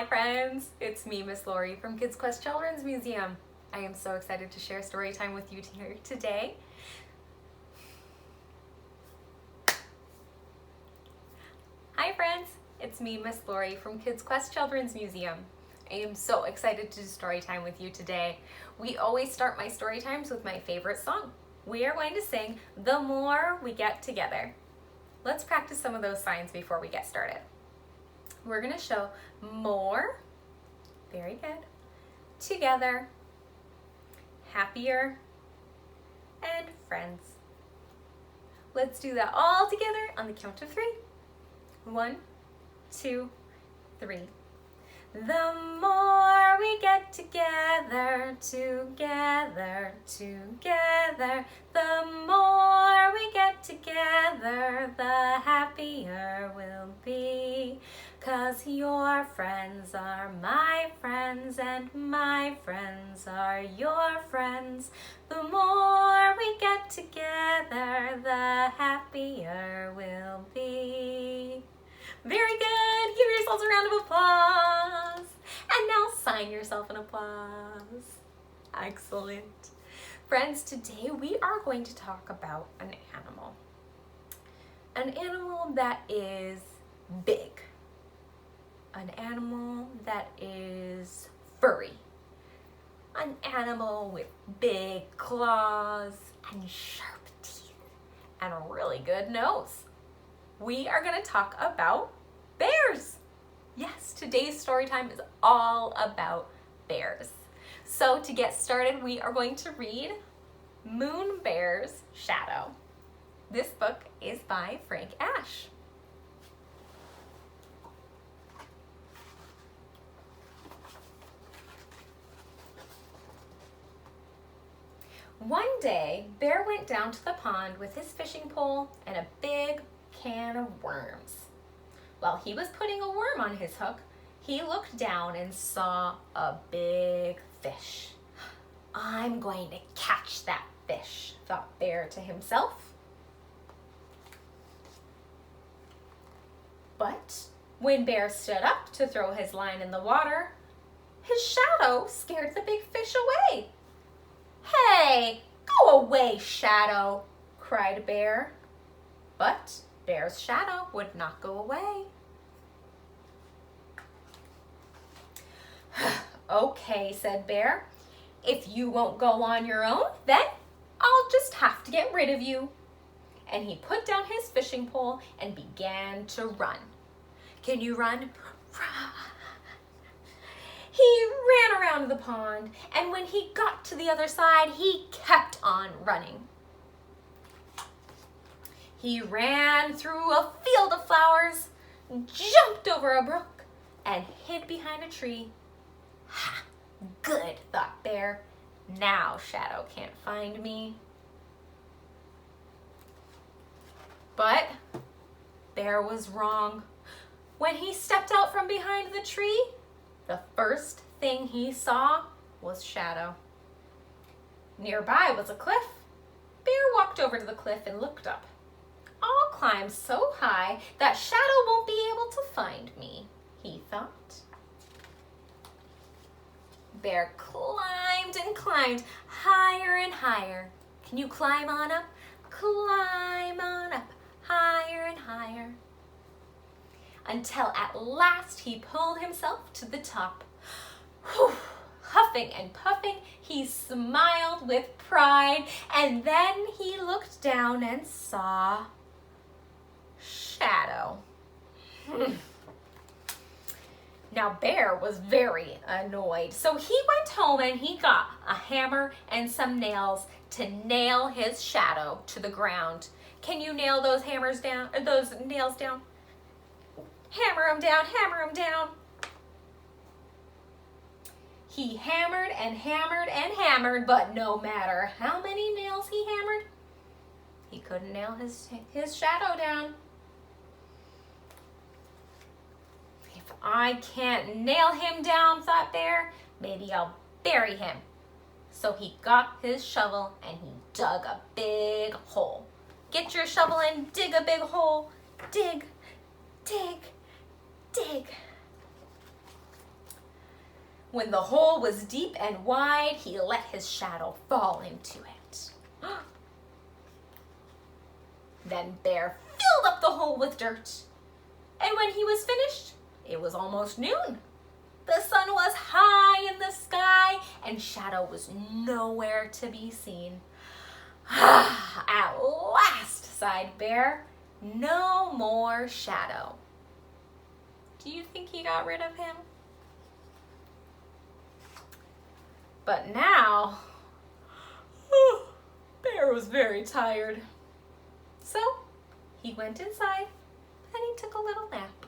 Hi friends, it's me, Miss Lori from Kids Quest Children's Museum. I am so excited to share story time with you here today. Hi friends, it's me, Miss Lori from Kids Quest Children's Museum. I am so excited to do story time with you today. We always start my story times with my favorite song. We are going to sing The More We Get Together. Let's practice some of those signs before we get started. We're going to show more, very good, together, happier, and friends. Let's do that all together on the count of 3. 1, 2, 3. The more we get together, together, together, the more we get together, the happier we'll be. 'Cause your friends are my friends and my friends are your friends. The more we get together, the happier we'll be. Very good. Give yourselves a round of applause. And now sign yourself an applause. Excellent. Friends, today we are going to talk about an animal. An animal that is big. An animal that is furry. An animal with big claws and sharp teeth and a really good nose. We are going to talk about bears. Yes, today's story time is all about bears. So to get started, we are going to read Moon Bear's Shadow. This book is by Frank Ash. One day, Bear went down to the pond with his fishing pole and a big can of worms. While he was putting a worm on his hook, he looked down and saw a big fish. I'm going to catch that fish, thought Bear to himself. But when Bear stood up to throw his line in the water, his shadow scared the big fish away. Hey, go away, Shadow, cried Bear. But Bear's shadow would not go away. Okay, said Bear. If you won't go on your own, then I'll just have to get rid of you. And he put down his fishing pole and began to run. Can you run? Run. He ran around the pond, and when he got to the other side, he kept on running. He ran through a field of flowers, jumped over a brook, and hid behind a tree. Ha! Good, thought Bear. Now Shadow can't find me. But Bear was wrong. When he stepped out from behind the tree, the first thing he saw was Shadow. Nearby was a cliff. Bear walked over to the cliff and looked up. I'll climb so high that Shadow won't be able to find me, he thought. Bear climbed and climbed higher and higher. Can you climb on up? Climb on up, higher and higher. Until at last he pulled himself to the top. Whew. Huffing and puffing, he smiled with pride, and then he looked down and saw Shadow. Now Bear was very annoyed, so he went home and he got a hammer and some nails to nail his shadow to the ground. Can you nail those nails down? Hammer them down, hammer them down. He hammered and hammered and hammered, but no matter how many nails he hammered, he couldn't nail his shadow down. If I can't nail him down, thought Bear, maybe I'll bury him. So he got his shovel and he dug a big hole. Get your shovel and dig a big hole. Dig, dig, dig. When the hole was deep and wide, he let his shadow fall into it. Then Bear filled up the hole with dirt. And when he was finished, it was almost noon. The sun was high in the sky, and Shadow was nowhere to be seen. At last, sighed Bear, no more Shadow. Do you think he got rid of him? But now, Bear was very tired. So he went inside and he took a little nap.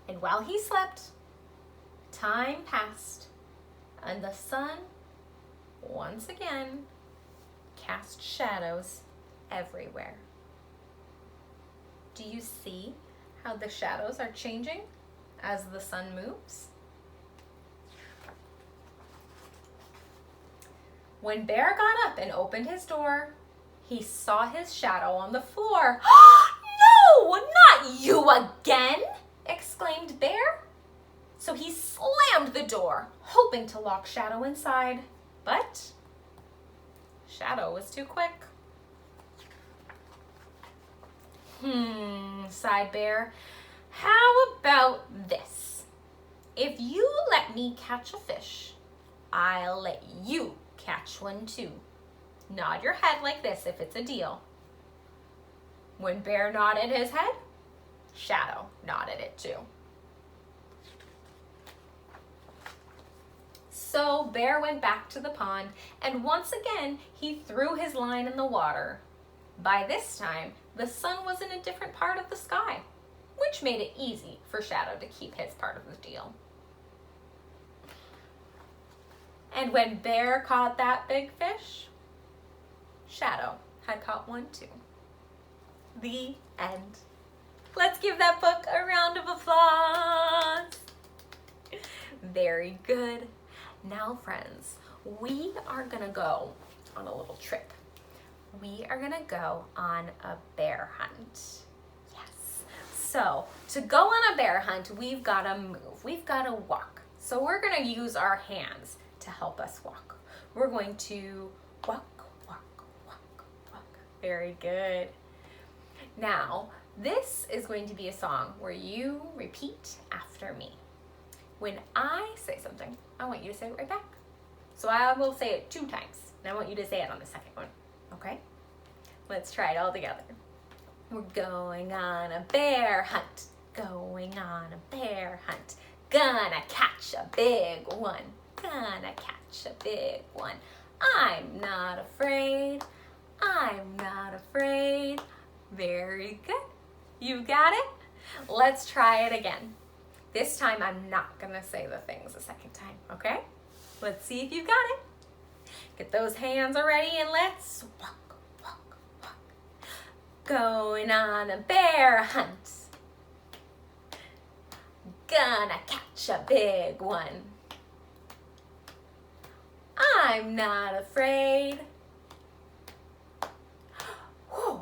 And while he slept, time passed, and the sun once again cast shadows everywhere. Do you see how the shadows are changing as the sun moves? When Bear got up and opened his door, he saw his shadow on the floor. No, not you again! Exclaimed Bear. So he slammed the door, hoping to lock Shadow inside, but Shadow was too quick. Sighed Bear. How about this? If you let me catch a fish, I'll let you catch one too. Nod your head like this if it's a deal. When Bear nodded his head, Shadow nodded it too. So Bear went back to the pond, and once again he threw his line in the water. By this time, the sun was in a different part of the sky, which made it easy for Shadow to keep his part of the deal. And when Bear caught that big fish, Shadow had caught one too. The end. Let's give that book a round of applause. Very good. Now, friends, we are gonna go on a little trip. We are gonna go on a bear hunt. Yes. So, to go on a bear hunt, we've gotta move. We've gotta walk. So we're gonna use our hands to help us walk. We're going to walk, walk, walk, walk. Very good. Now, this is going to be a song where you repeat after me. When I say something, I want you to say it right back. So I will say it 2 times, and I want you to say it on the second one, okay? Let's try it all together. We're going on a bear hunt, going on a bear hunt. Gonna catch a big one, gonna catch a big one. I'm not afraid, I'm not afraid. Very good. You got it? Let's try it again. This time I'm not gonna say the things a second time, okay? Let's see if you got it. Get those hands ready and let's walk, walk, walk. Going on a bear hunt. Gonna catch a big one. I'm not afraid. Whew.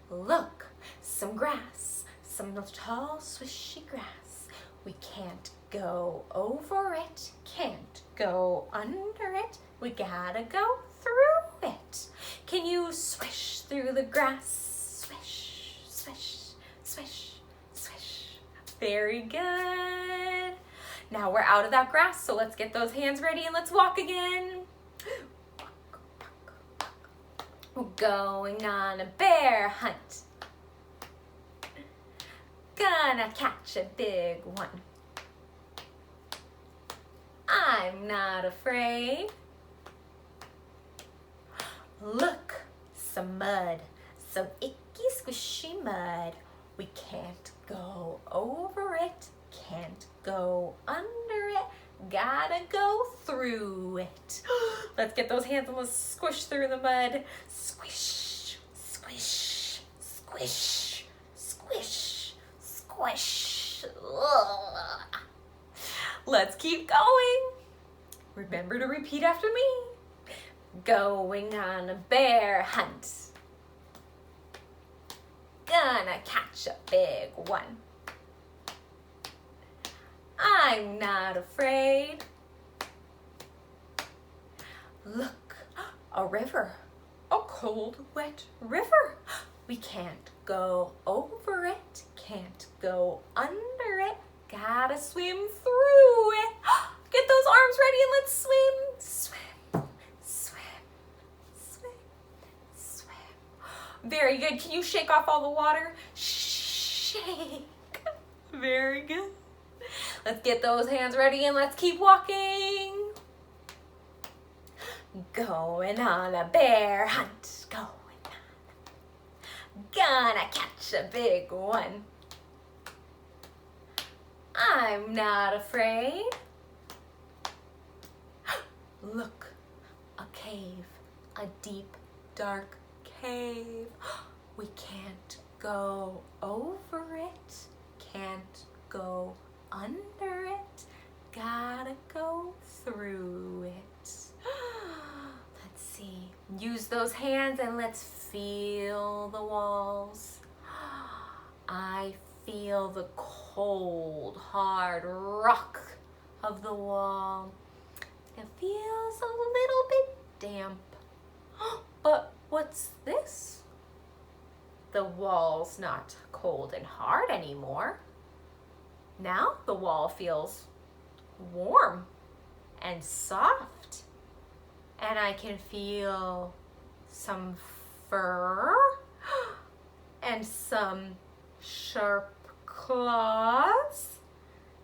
Look, some grass, some tall swishy grass. We can't go over it, can't go under it. We gotta go through it. Can you swish through the grass? Swish, swish, swish, swish. Very good. Now we're out of that grass, so let's get those hands ready and let's walk again. Walk, walk, walk. We're going on a bear hunt. Gonna catch a big one. I'm not afraid. Look, some mud, some icky squishy mud. We can't go over it, can't go under it, gotta go through it. Let's get those hands and let's squish through the mud. Squish, squish, squish, squish, squish. Ugh. Let's keep going. Remember to repeat after me. Going on a bear hunt. Gonna catch a big one. I'm not afraid. Look, a river, a cold, wet river. We can't go over it, can't go under it. Gotta swim through it. Get those arms ready and let's swim. Swim, swim, swim, swim. Very good. Can you shake off all the water? Shake. Very good. Let's get those hands ready and let's keep walking. Going on a bear hunt. Going on. Gonna catch a big one. I'm not afraid. Look, a cave, a deep, dark cave. We can't go over it, can't go under it, gotta go through it. Let's see, use those hands and let's feel the walls. I feel the cold, hard rock of the wall. It feels a little bit damp. But what's this? The wall's not cold and hard anymore. Now the wall feels warm and soft. And I can feel some fur and some sharp claws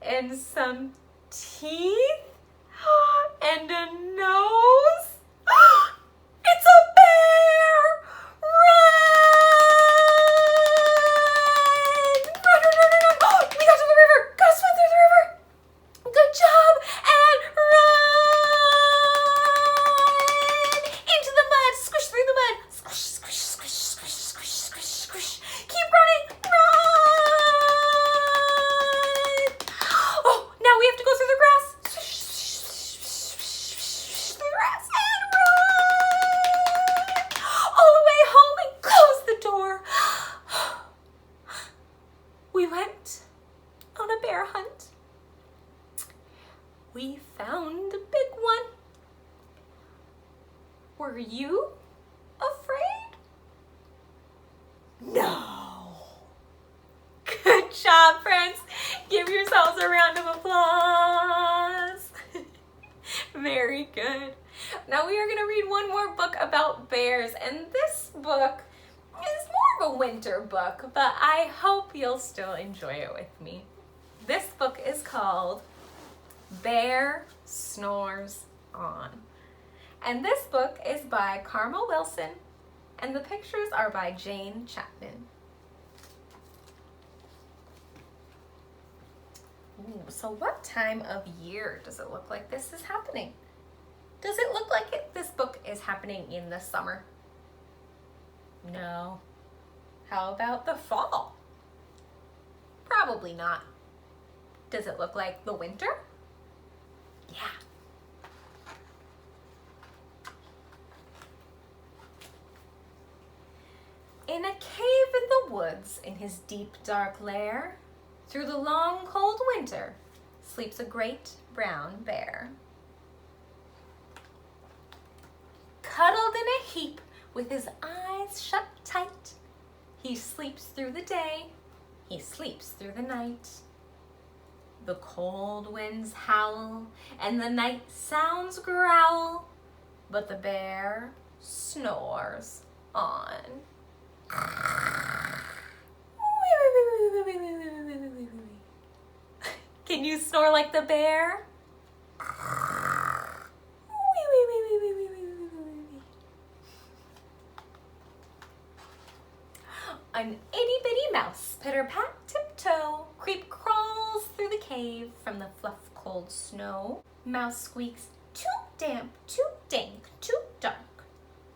and some teeth and a nose. It's a bear! Run! Run, run, run, run, run! We got to the river! Gotta swim through the river! Good job! And run! Into the mud! Squish through the mud! Squish, squish, squish, squish, squish, squish, squish. Keep running! Run! Oh, now we have to go through the grass. Through the grass and run! All the way home and close the door. We went on a bear hunt. We found a big one. Were you afraid? No. Good job, friends. Give yourselves a round of applause. Very good. Now we are going to read one more book about bears, and this book is more of a winter book, but I hope you'll still enjoy it with me. This book is called Bear Snores On. And this book is by Carmel Wilson, and the pictures are by Jane Chapman. Ooh, so what time of year does it look like this is happening? Does it look like this book is happening in the summer? No. How about the fall? Probably not. Does it look like the winter? Yeah. In a cave in the woods, in his deep dark lair, through the long cold winter, sleeps a great brown bear. Cuddled in a heap with his eyes shut tight, he sleeps through the day, he sleeps through the night. The cold winds howl and the night sounds growl, but the bear snores on. Can you snore like the bear? An itty-bitty mouse, pitter-pat, tiptoe, creep crawls through the cave from the fluff cold snow. Mouse squeaks, too damp, too dank, too dark.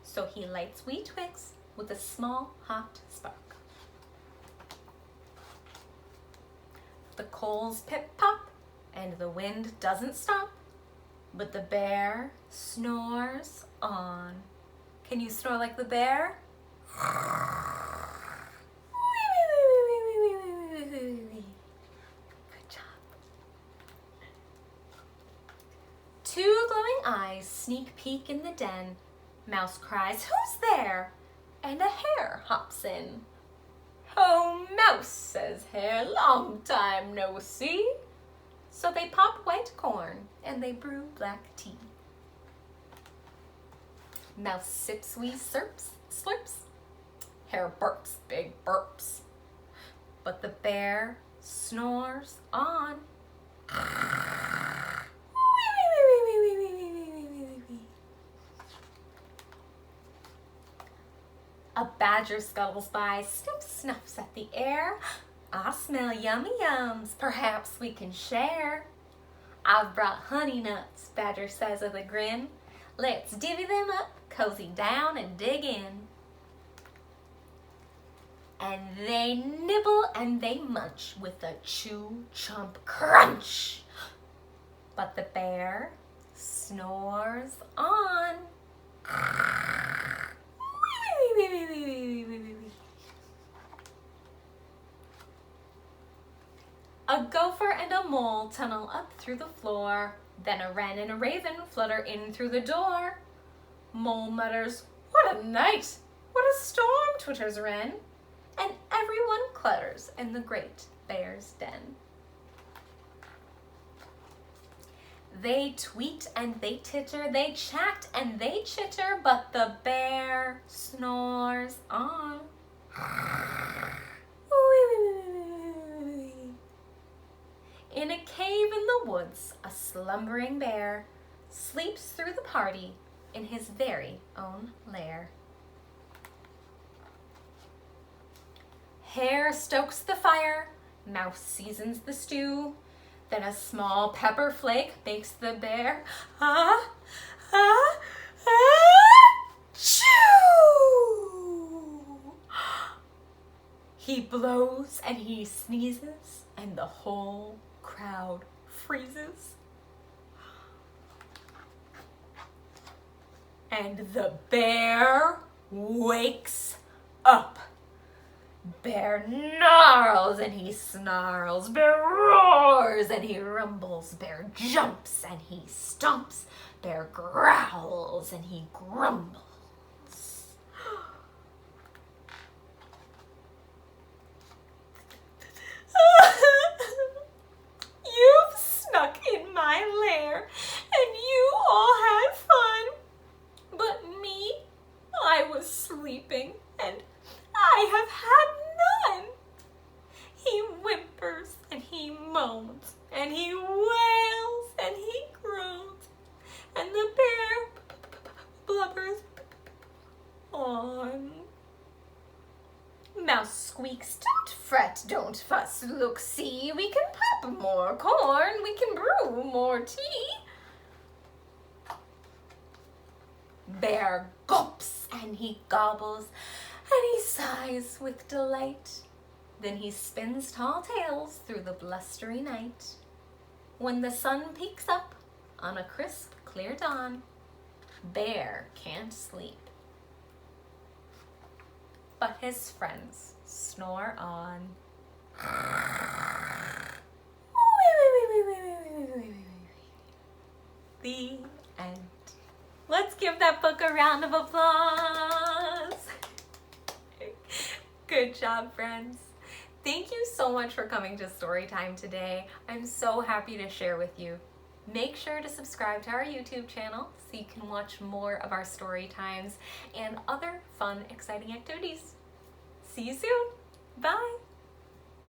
So he lights wee twigs with a small hot spark. The coals pip-pop and the wind doesn't stop, but the bear snores on. Can you snore like the bear? Good job. eyes sneak peek in the den. Mouse cries, "Who's there?" And a hare hops in. "Oh, Mouse," says Hare, "long time no see." So they pop white corn and they brew black tea. Mouse sips wee slurps. Hare burps big burps. But the bear snores on. A badger scuttles by, snuffs at the air. "I smell yummy yums, perhaps we can share." "I've brought honey nuts," Badger says with a grin. "Let's divvy them up, cozy down and dig in." And they nibble and they munch with a chew, chomp, crunch. But the bear snores on. A gopher and a mole tunnel up through the floor. Then a wren and a raven flutter in through the door. Mole mutters, "What a night! What a storm!" twitters wren. And everyone clutters in the great bear's den. They tweet and they titter, they chat and they chitter, but the bear snores on. In a cave in the woods, a slumbering bear sleeps through the party in his very own lair. Hare stokes the fire, Mouse seasons the stew, then a small pepper flake makes the bear chew. He blows and he sneezes and the whole crowd freezes. And the bear wakes up. Bear gnarls and he snarls, bear roars and he rumbles, bear jumps and he stomps, bear growls and he grumbles. You've snuck in my lair and you all had fun, but me, I was sleeping and I have had none. He whimpers and he moans and he wails and he groans and the bear blubbers on. Mouse squeaks, "Don't fret, don't fuss, look, see, we can pop more corn, we can brew more tea." Bear gulps and he gobbles and he sighs with delight. Then he spins tall tales through the blustery night. When the sun peeks up on a crisp, clear dawn, Bear can't sleep, but his friends snore on. The end. Let's give that book a round of applause. Good job, friends. Thank you so much for coming to Storytime today. I'm so happy to share with you. Make sure to subscribe to our YouTube channel so you can watch more of our story times and other fun, exciting activities. See you soon. Bye.